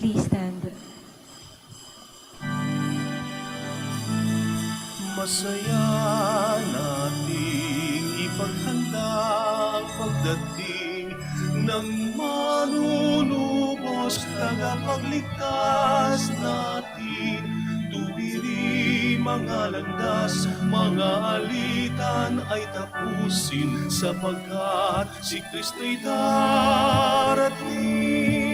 Please stand. Masaya nating ipaghanda ang pagdating ng manunubos tagapagligtas natin. Tuwiri mga landas, mga alitan ay tapusin sapagkat si Kristo'y darating.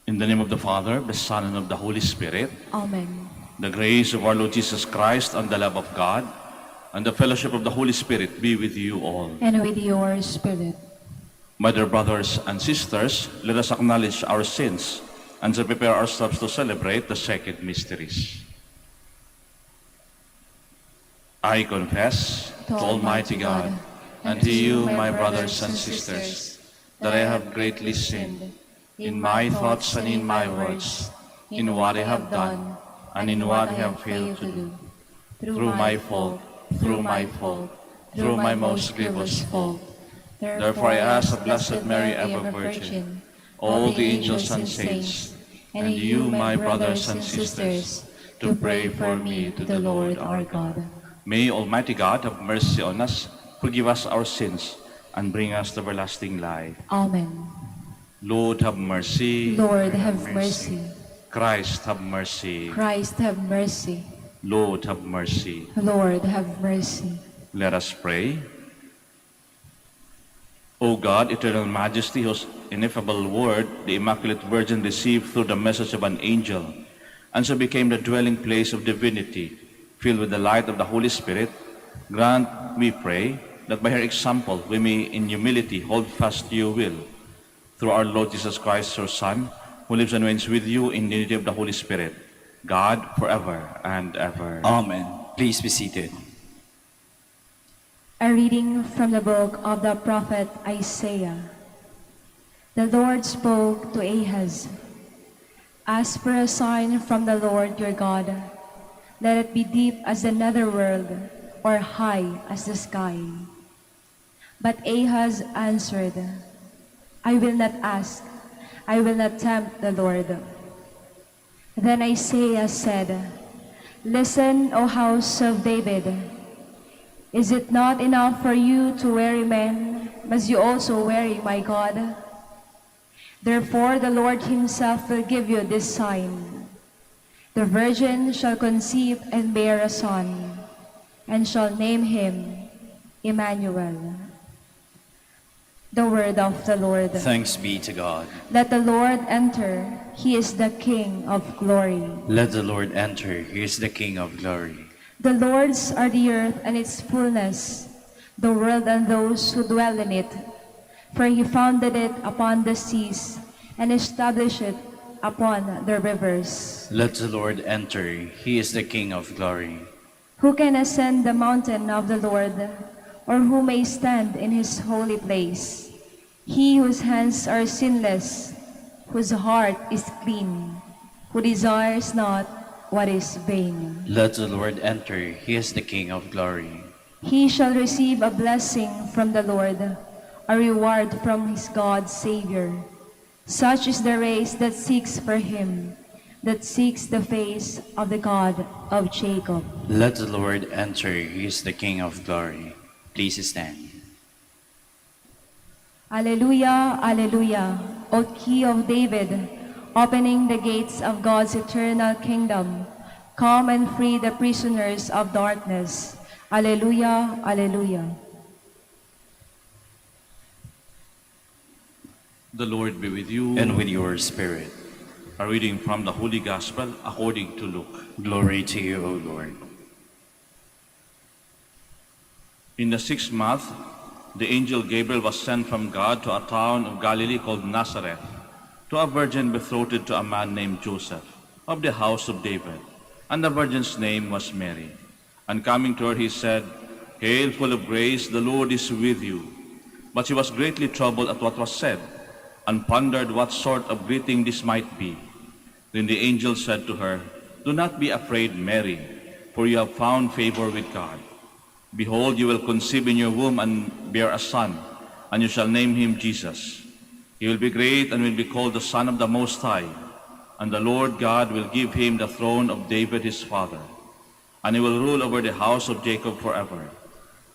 In the name of the Father, the Son, and of the Holy Spirit, Amen. the grace of our Lord Jesus Christ and the love of God and the fellowship of the Holy Spirit be with you all. And with your spirit. My dear brothers and sisters, let us acknowledge our sins and to prepare ourselves to celebrate the sacred mysteries. I confess to Almighty God and to you, my brothers and sisters, that I have greatly sinned in my thoughts and in my words, in what I have done and in what I have failed to do, through my fault, through my most grievous fault. Therefore I ask the Blessed Mary, ever Virgin, all the angels and saints, and you, my brothers and sisters, to pray for me to the Lord our God. May Almighty God have mercy on us, forgive us our sins, and bring us to everlasting life. Amen. Lord, have mercy. Lord, have mercy. Christ, have mercy. Christ, have mercy. Lord, have mercy. Lord, have mercy. Let us pray. O God, eternal majesty, whose ineffable word the Immaculate Virgin received through the message of an angel, and so became the dwelling place of divinity, filled with the light of the Holy Spirit, grant, we pray, that by her example we may in humility hold fast to your will. Through our Lord Jesus Christ, your Son, who lives and reigns with you in the unity of the Holy Spirit, God, forever and ever. Amen. Please be seated. A reading from the book of the prophet Isaiah. The Lord spoke to Ahaz, "Ask for a sign from the Lord your God. Let it be deep as the netherworld, or high as the sky." But Ahaz answered, "I will not ask, I will not tempt the Lord." Then Isaiah said, "Listen, O house of David. Is it not enough for you to weary men? Must you also weary my God? Therefore the Lord himself will give you this sign. The virgin shall conceive and bear a son, and shall name him Emmanuel." The word of the Lord. Thanks be to God. Let the Lord enter. He is the King of glory. Let the Lord enter. He is the King of glory. The Lord's are the earth and its fullness, the world and those who dwell in it. For he founded it upon the seas and established it upon the rivers. Let the Lord enter. He is the King of glory. Who can ascend the mountain of the Lord, or who may stand in his holy place? He whose hands are sinless, whose heart is clean, who desires not what is vain. Let the Lord enter. He is the King of glory. He shall receive a blessing from the Lord, a reward from his God Savior. Such is the race that seeks for him, that seeks the face of the God of Jacob. Let the Lord enter. He is the King of glory. Please stand. Alleluia, alleluia, O Key of David, opening the gates of God's eternal kingdom, come and free the prisoners of darkness. Alleluia, alleluia. The Lord be with you. And with your spirit. A reading from the Holy Gospel according to Luke. Glory to you, O Lord. In the 6th month, the angel Gabriel was sent from God to a town of Galilee called Nazareth, to a virgin betrothed to a man named Joseph, of the house of David. And the virgin's name was Mary. And coming to her, he said, "Hail, full of grace, the Lord is with you." But she was greatly troubled at what was said, and pondered what sort of greeting this might be. Then the angel said to her, "Do not be afraid, Mary, for you have found favor with God. Behold, you will conceive in your womb and bear a son, and you shall name him Jesus. He will be great and will be called the Son of the Most High, and the Lord God will give him the throne of David his father, and he will rule over the house of Jacob forever,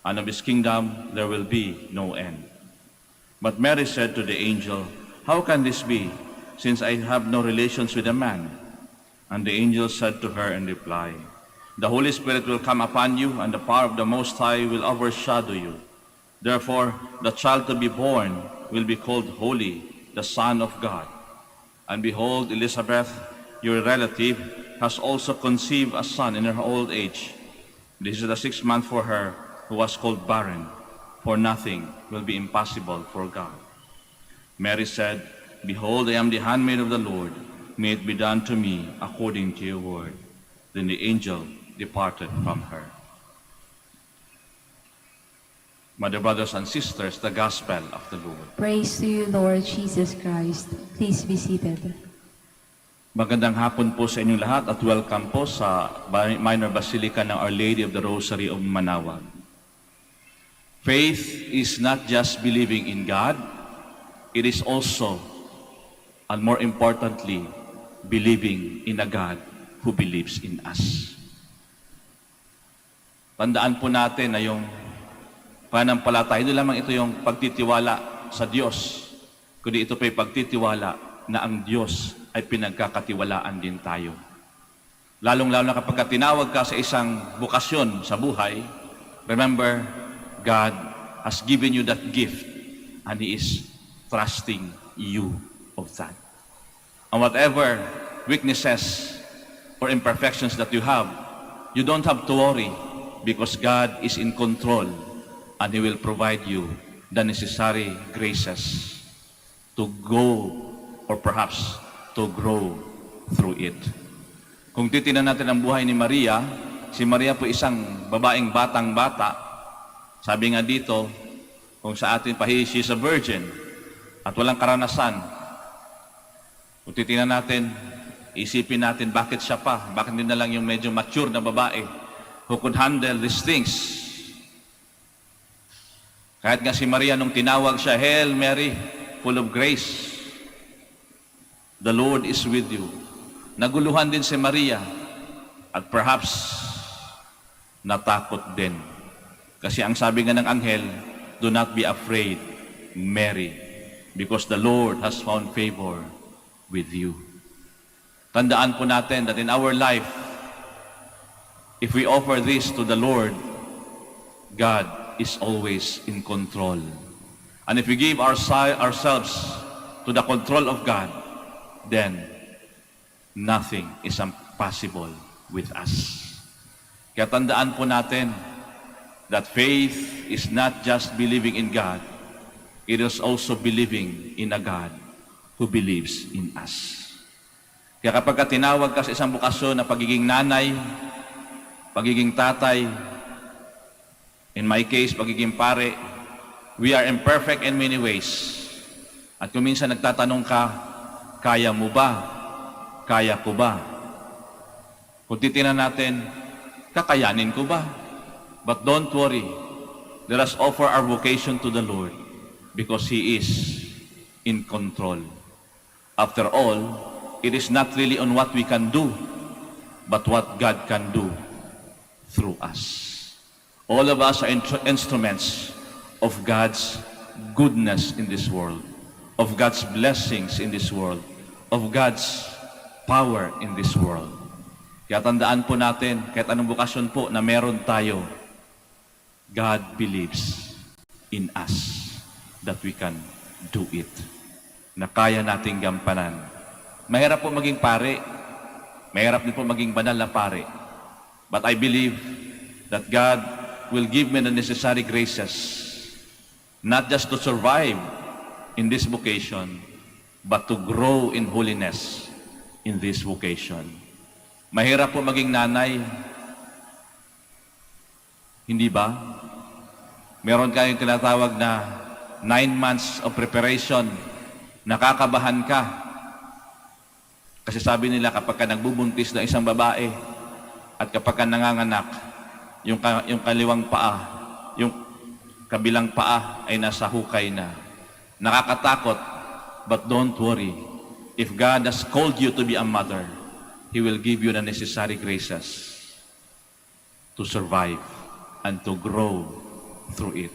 and of his kingdom there will be no end. But Mary said to the angel, How can this be, since I have no relations with a man? And the angel said to her in reply, The Holy Spirit will come upon you, and the power of the Most High will overshadow you. Therefore, the child to be born will be called Holy, the Son of God. And behold, Elizabeth, your relative, has also conceived a son in her old age. This is the 6th month for her, who was called barren, for nothing will be impossible for God. Mary said, Behold, I am the handmaid of the Lord. May it be done to me according to your word. Then the angel departed from her. My dear brothers and sisters, the gospel of the Lord. Praise to you, Lord Jesus Christ. Please be seated. Magandang hapon po sa inyong lahat at welcome po sa Minor Basilica ng Our Lady of the Rosary of Manaoag. Faith is not just believing in God, it is also, and more importantly, believing in a God who believes in us. Tandaan po natin na yung pananampalataya, hindi lamang ito yung pagtitiwala sa Diyos, kundi ito pa yung pagtitiwala na ang Diyos ay pinagkakatiwalaan din tayo. Lalong-lalo na kapag tinawag ka sa isang bukasyon sa buhay, remember, God has given you that gift and He is trusting you of that. And whatever weaknesses or imperfections that you have, you don't have to worry because God is in control and He will provide you the necessary graces to go or perhaps to grow through it. Kung titingnan natin ang buhay ni Maria, si Maria po isang babaeng batang-bata. Sabi nga dito, kung sa atin pa, she's a virgin at walang karanasan. Kung titingnan natin, isipin natin bakit siya pa, bakit hindi na lang yung medyo mature na babae who could handle these things. Kahit nga si Maria nung tinawag siya, Hail Mary, full of grace, the Lord is with you. Naguluhan din si Maria at perhaps natakot din. Kasi ang sabi nga ng anghel, do not be afraid, Mary, because the Lord has found favor with you. Tandaan po natin that in our life, if we offer this to the Lord, God is always in control. And if we give ourselves to the control of God, then nothing is impossible with us. Kaya tandaan po natin that faith is not just believing in God, it is also believing in a God who believes in us. Kaya kapag tinawag ka sa isang bukasyon na pagiging nanay, pagiging tatay, in my case, pagiging pare, we are imperfect in many ways. At kung minsan nagtatanong ka, kaya mo ba? Kaya ko ba? Kung titingnan natin, kakayanin ko ba? But don't worry. Let us offer our vocation to the Lord because He is in control. After all, it is not really on what we can do, but what God can do through us. All of us are instruments of God's goodness in this world, of God's blessings in this world, of God's power in this world. Kaya tandaan po natin, kahit anong bukasyon po na meron tayo, God believes in us that we can do it, na kaya nating gampanan. Mahirap po maging pare, mahirap din po maging banal na pare, but I believe that God will give me the necessary graces, not just to survive in this vocation, but to grow in holiness in this vocation. Mahirap po maging nanay, hindi ba? Meron kayong tinatawag na 9 months of preparation. Nakakabahan ka. Kasi sabi nila kapag ka nagbubuntis ng isang babae at kapag ka nanganganak, yung kaliwang paa, yung kabilang paa ay nasa hukay na. Nakakatakot, but don't worry. If God has called you to be a mother, He will give you the necessary graces to survive and to grow through it.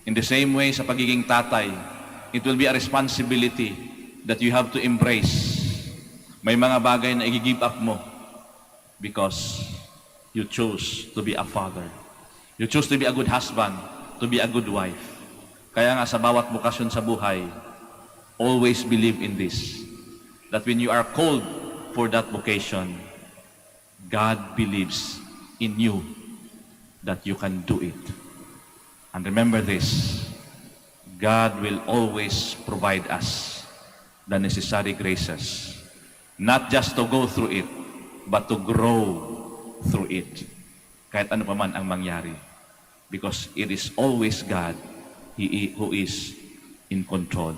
In the same way, sa pagiging tatay, it will be a responsibility that you have to embrace. May mga bagay na i-give up mo because you choose to be a father. You choose to be a good husband, to be a good wife. Kaya nga sa bawat bukasyon sa buhay, always believe in this, that when you are called for that vocation, God believes in you that you can do it. And remember this, God will always provide us the necessary graces, not just to go through it, but to grow through it. Kahit ano pa man ang mangyari. Because it is always God who is in control.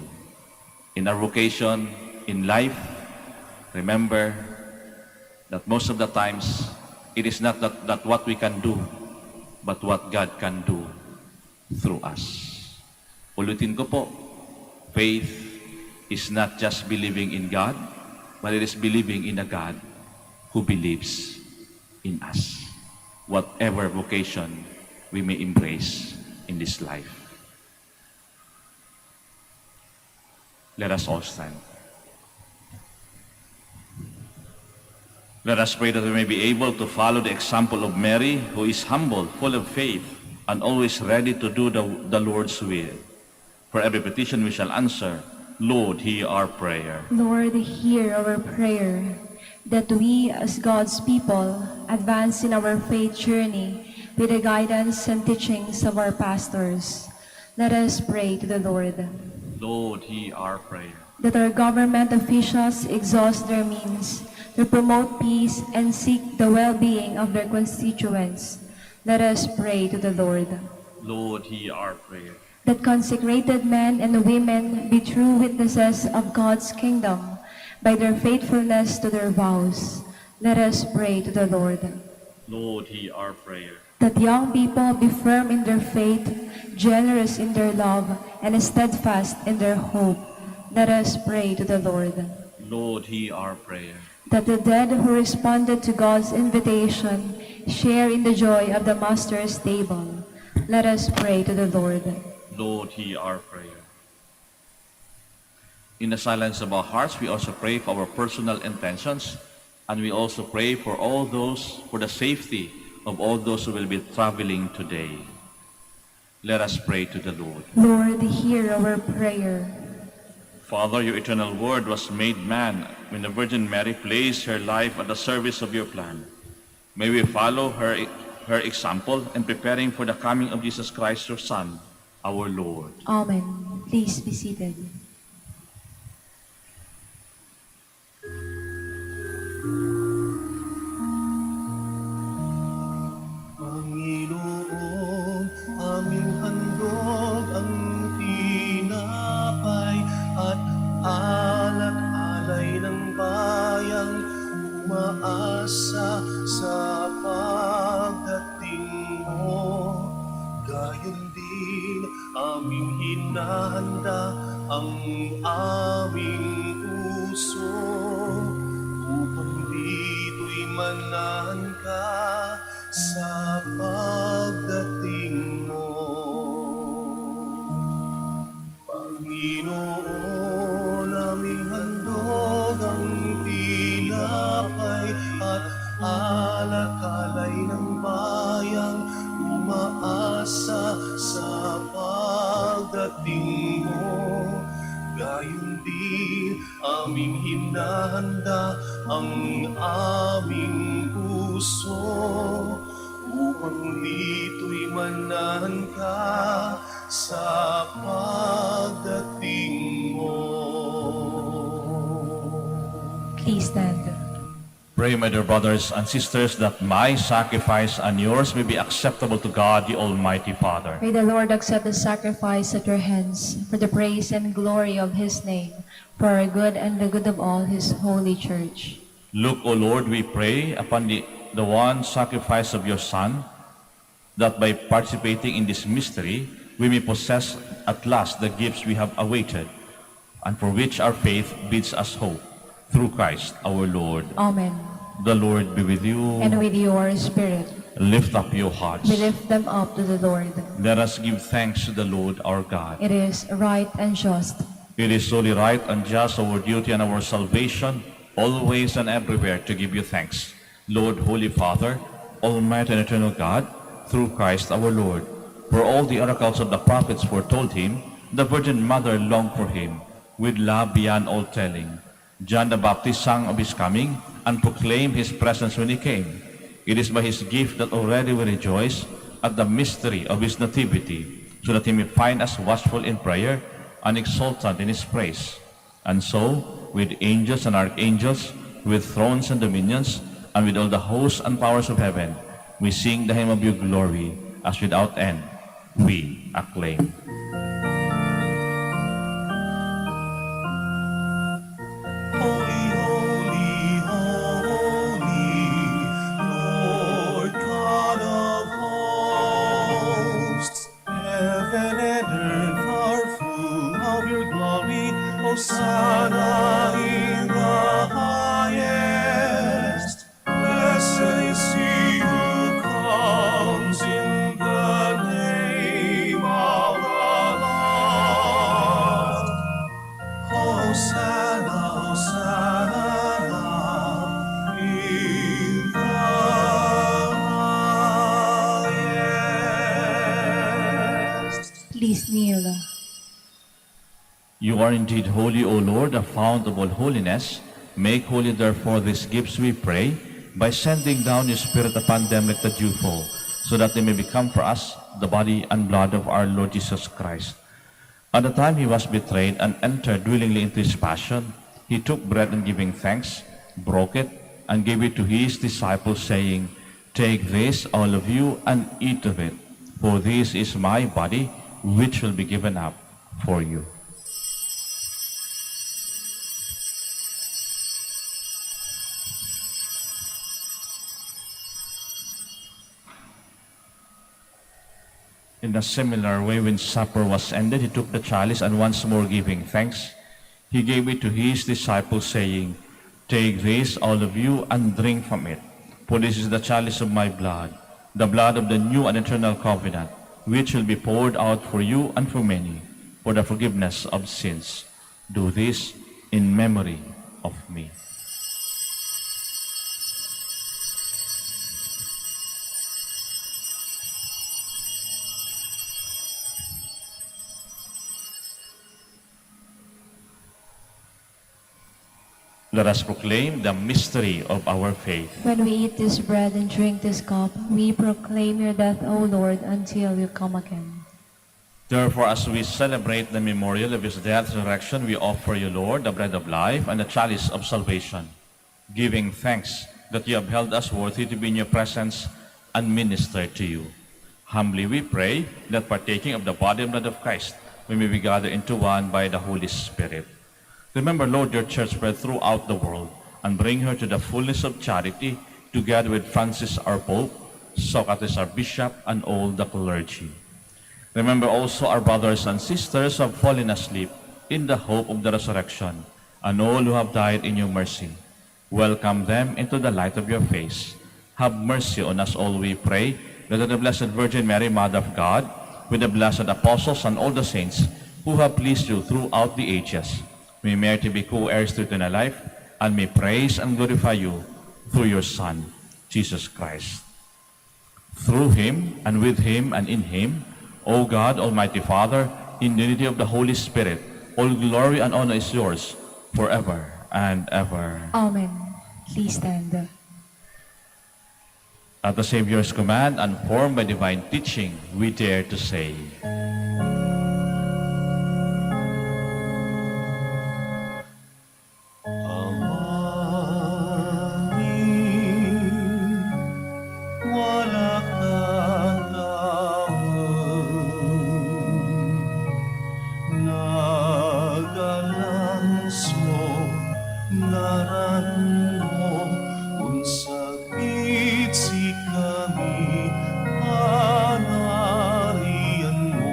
In our vocation, in life, remember that most of the times, it is not that what we can do, but what God can do through us. Ulitin ko po, faith is not just believing in God, but it is believing in a God who believes in us. Whatever vocation we may embrace in this life. Let us all stand. Let us pray that we may be able to follow the example of Mary, who is humble, full of faith, and always ready to do the Lord's will. For every petition we shall answer, Lord, hear our prayer. Lord, hear our prayer, that we as God's people advance in our faith journey with the guidance and teachings of our pastors. Let us pray to the Lord. Lord, hear our prayer. That our government officials exhaust their means to promote peace and seek the well-being of their constituents. Let us pray to the Lord. Lord, hear our prayer. That consecrated men and women be true witnesses of God's kingdom by their faithfulness to their vows. Let us pray to the Lord. Lord, hear our prayer. That young people be firm in their faith, generous in their love, and steadfast in their hope. Let us pray to the Lord. Lord, hear our prayer. That the dead who responded to God's invitation share in the joy of the Master's table. Let us pray to the Lord. Lord, hear our prayer. In the silence of our hearts, we also pray for our personal intentions, and we also pray for the safety of all those who will be traveling today. Let us pray to the Lord. Lord, hear our prayer. Father, your eternal word was made man when the Virgin Mary placed her life at the service of your plan. May we follow her example in preparing for the coming of Jesus Christ, your Son, our Lord. Amen. Please be seated. Panginoon, aming handog ang tinapay at alak-alay ng bayang umaasa sa pagdating mo. Gayon din aming hinahanda ang aming puso upang dito'y manahan ka sa pagdating mo. Panginoon, aming handog ang tinapay at alak-alay ng bayang umaasa sa pagdating mo. Gayon din aming hinahanda ang aming puso upang dito'y manahan ka sa pagdating mo. Please stand. Pray, my dear brothers and sisters, that my sacrifice and yours may be acceptable to God, the Almighty Father. May the Lord accept the sacrifice at your hands for the praise and glory of His name, for our good and the good of all His holy church. Look, O Lord, we pray, upon the one sacrifice of your Son, that by participating in this mystery, we may possess at last the gifts we have awaited, and for which our faith bids us hope, through Christ our Lord. Amen. The Lord be with you. And with your spirit, Lift up your hearts. we lift them up to the Lord. Let us give thanks to the Lord our God. It is right and just, It is solely right and just, our duty and our salvation, always and everywhere to give you thanks, Lord, Holy Father, Almighty and eternal God, through Christ our Lord. For all the oracles of the prophets foretold him, the Virgin Mother longed for him, with love beyond all telling. John the Baptist sang of his coming, and proclaimed his presence when he came. It is by his gift that already we rejoice at the mystery of his nativity, so that he may find us watchful in prayer and exultant in his praise. And so, with angels and archangels, with thrones and dominions, and with all the hosts and powers of heaven, we sing the hymn of your glory, as without end we acclaim. Holy, holy, holy, Lord God of hosts. Heaven and earth are full of your glory. Hosanna in the highest. Blessed is he who comes in the name of the Lord. Hosanna, Hosanna in the highest. please kneel. You are indeed holy, O Lord, the fount of all holiness. Make holy, therefore, these gifts, we pray, by sending down your Spirit upon them like the dewfall, so that they may become for us the body and blood of our Lord Jesus Christ. At the time he was betrayed and entered willingly into his passion, he took bread and giving thanks, broke it, and gave it to his disciples, saying, Take this, all of you, and eat of it, for this is my body, which will be given up for you. In a similar way, when supper was ended, he took the chalice, and once more giving thanks, he gave it to his disciples, saying, Take this, all of you, and drink from it. For this is the chalice of my blood, the blood of the new and eternal covenant, which will be poured out for you and for many, for the forgiveness of sins. Do this in memory of me. Let us proclaim the mystery of our faith. When we eat this bread and drink this cup, we proclaim your death, O Lord, until you come again. Therefore, as we celebrate the memorial of his death and resurrection, we offer you, Lord, the bread of life and the chalice of salvation, giving thanks that you have held us worthy to be in your presence and minister to you. Humbly we pray that partaking of the body and blood of Christ, we may be gathered into one by the Holy Spirit. Remember, Lord, your church spread throughout the world, and bring her to the fullness of charity, together with Francis our Pope, Socrates our Bishop, and all the clergy. Remember also our brothers and sisters who have fallen asleep in the hope of the resurrection, and all who have died in your mercy. Welcome them into the light of your face. Have mercy on us all, we pray, that the Blessed Virgin Mary, Mother of God, with the blessed apostles and all the saints who have pleased you throughout the ages, may merit to be co-heirs to eternal life, and may praise and glorify you through your Son, Jesus Christ. Through him, and with him, and in him, O God, Almighty Father, in the unity of the Holy Spirit, all glory and honor is yours, forever and ever. Amen. Please stand. At the Savior's command, and formed by divine teaching, we dare to say, Unsagit si kami, panarian mo.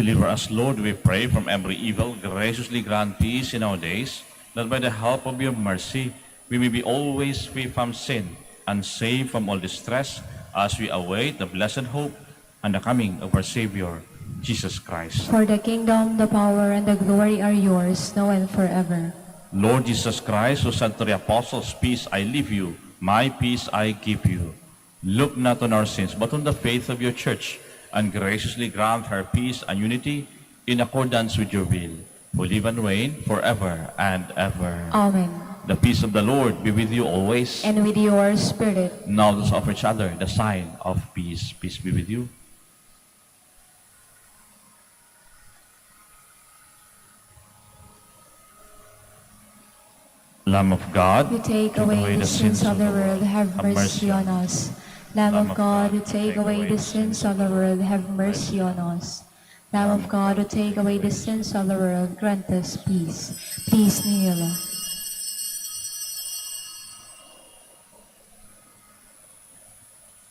Deliver us, Lord, we pray, from every evil. Graciously grant peace in our days, that by the help of your mercy, we may be always free from sin and safe from all distress, as we await the blessed hope and the coming of our Savior, Jesus Christ. For the kingdom, the power, and the glory are yours, now and forever. Lord Jesus Christ, who said to the apostles, "Peace I leave you, my peace I give you." Look not on our sins, but on the faith of your church, and graciously grant her peace and unity in accordance with your will, who live and reign forever and ever. Amen. The peace of the Lord be with you always. And with your spirit. Now let us offer each other the sign of peace. Peace be with you. Lamb of God, You take away the sins of the world, have mercy on us. Lamb of God, who take away the sins of the world, have mercy on us. Lamb of God, who take away the sins of the world, grant us peace. Please kneel.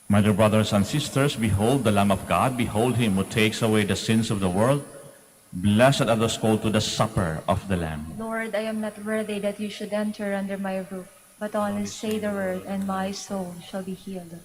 My dear brothers and sisters, behold the Lamb of God, behold him who takes away the sins of the world. Blessed are those called to the supper of the Lamb. Lord, I am not worthy that you should enter under my roof, but only say the word, and my soul shall be healed.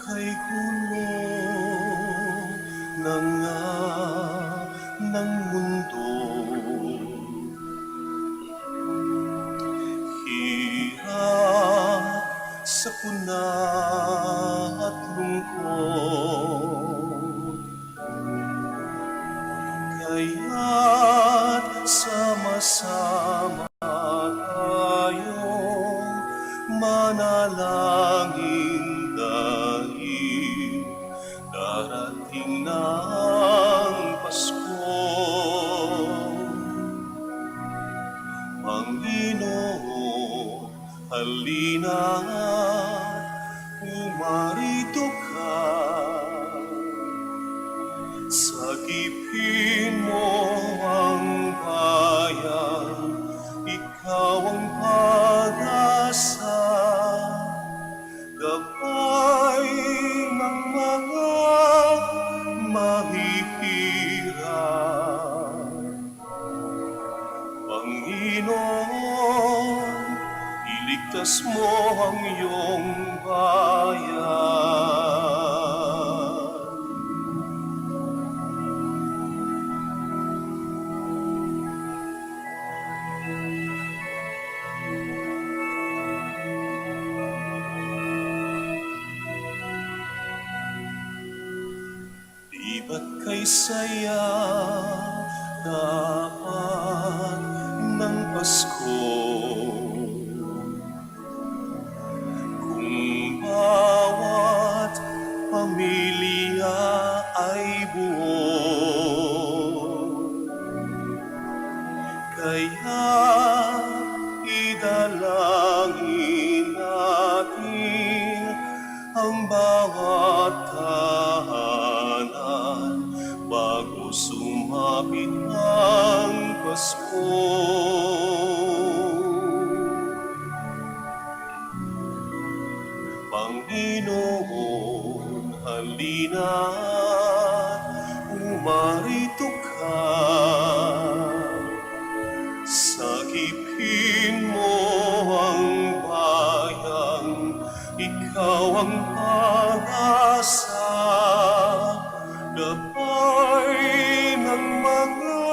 Kay gulo na nga ng mundo, hirap sa puna at lungkot, kaya't sama-sama tayong manalangin dahil darating na ang Pasko. Panginoon, halina't umarito ka. Sagipin mo ang bayan, ikaw ang pag-asa. Gabay ng mga mahihirap. Panginoon, iligtas mo ang iyong bayan. Di ba't kay saya dapat ng Pasko kung bawat pamilya ay buo? Kaya idalangin natin ang bawat tahanan bago sumapit ang Pasko. Panginoon, halina, umarito ka. Sagipin mo ang bayan, ikaw ang pag-asa. Gabay ng mga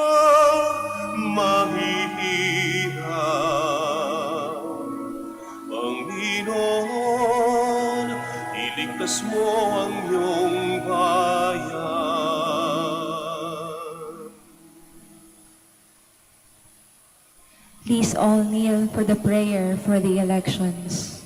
mahihirap. Panginoon, iligtas mo ang iyong bayan. Please all kneel for the prayer for the elections.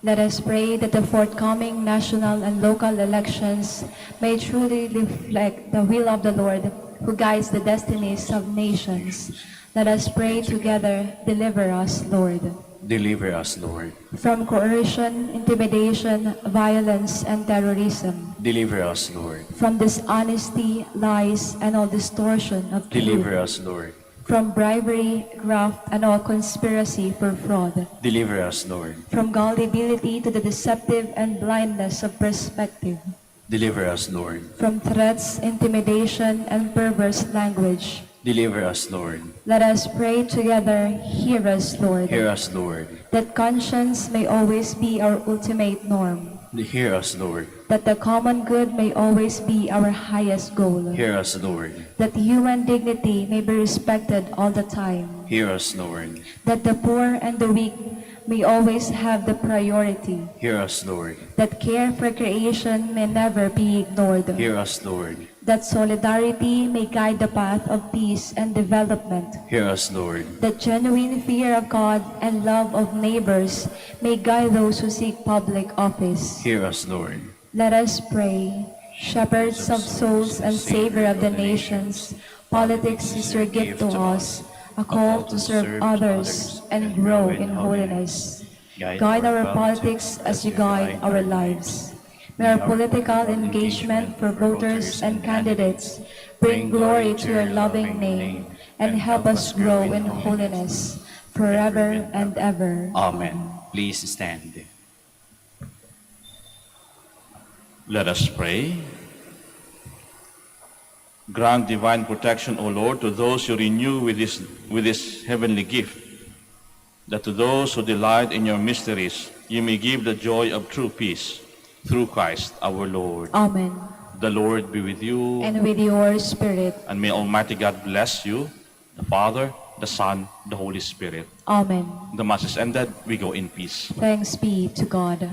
Let us pray that the forthcoming national and local elections may truly reflect the will of the Lord, who guides the destinies of nations. Let us pray together, deliver us, Lord. Deliver us, Lord. From coercion, intimidation, violence, and terrorism. Deliver us, Lord. From dishonesty, lies, and all distortion of truth. Deliver us, Lord. From bribery, graft, and all conspiracy for fraud. Deliver us, Lord. From gullibility to the deceptive and blindness of perspective. Deliver us, Lord. From threats, intimidation, and perverse language. Deliver us, Lord. Let us pray together, hear us, Lord. Hear us, Lord. That conscience may always be our ultimate norm. Hear us, Lord. That the common good may always be our highest goal. Hear us, Lord. That human dignity may be respected all the time. Hear us, Lord. That the poor and the weak may always have the priority. Hear us, Lord. That care for creation may never be ignored. Hear us, Lord. That solidarity may guide the path of peace and development. Hear us, Lord. That genuine fear of God and love of neighbors may guide those who seek public office. Hear us, Lord. Let us pray. Shepherds of souls and Savior of the nations, politics is your gift to us, a call to serve others and grow in holiness. Guide our politics as you guide our lives. May our political engagement for voters and candidates bring glory to your loving name and help us grow in holiness forever and ever. Amen. Please stand. Let us pray. Grant divine protection, O Lord, to those you renew with this heavenly gift, that to those who delight in your mysteries, you may give the joy of true peace, through Christ our Lord. Amen. The Lord be with you. And with your spirit. And may Almighty God bless you, the Father, the Son, the Holy Spirit. Amen. The Mass is ended. We go in peace. Thanks be to God.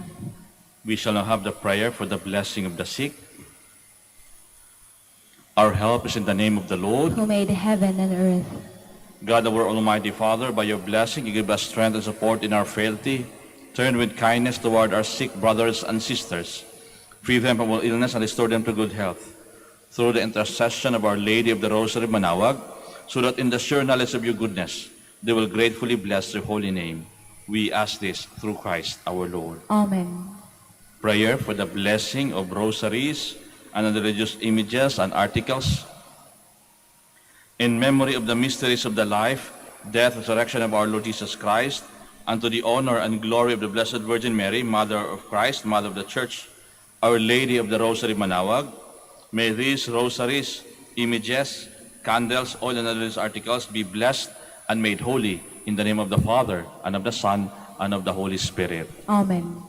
We shall now have the prayer for the blessing of the sick. Our help is in the name of the Lord, who made heaven and earth. God, our Almighty Father, by your blessing, you give us strength and support in our frailty. Turn with kindness toward our sick brothers and sisters. Free them from all illness and restore them to good health. Through the intercession of Our Lady of the Rosary, Manaoag, so that in the sure knowledge of your goodness, they will gratefully bless your holy name. We ask this through Christ our Lord. Amen. Prayer for the blessing of rosaries and the religious images and articles. In memory of the mysteries of the life, death, resurrection of our Lord Jesus Christ, and to the honor and glory of the Blessed Virgin Mary, Mother of Christ, Mother of the Church, Our Lady of the Rosary, Manaoag, may these rosaries, images, candles, oil, and other articles be blessed and made holy in the name of the Father, and of the Son, and of the Holy Spirit. Amen.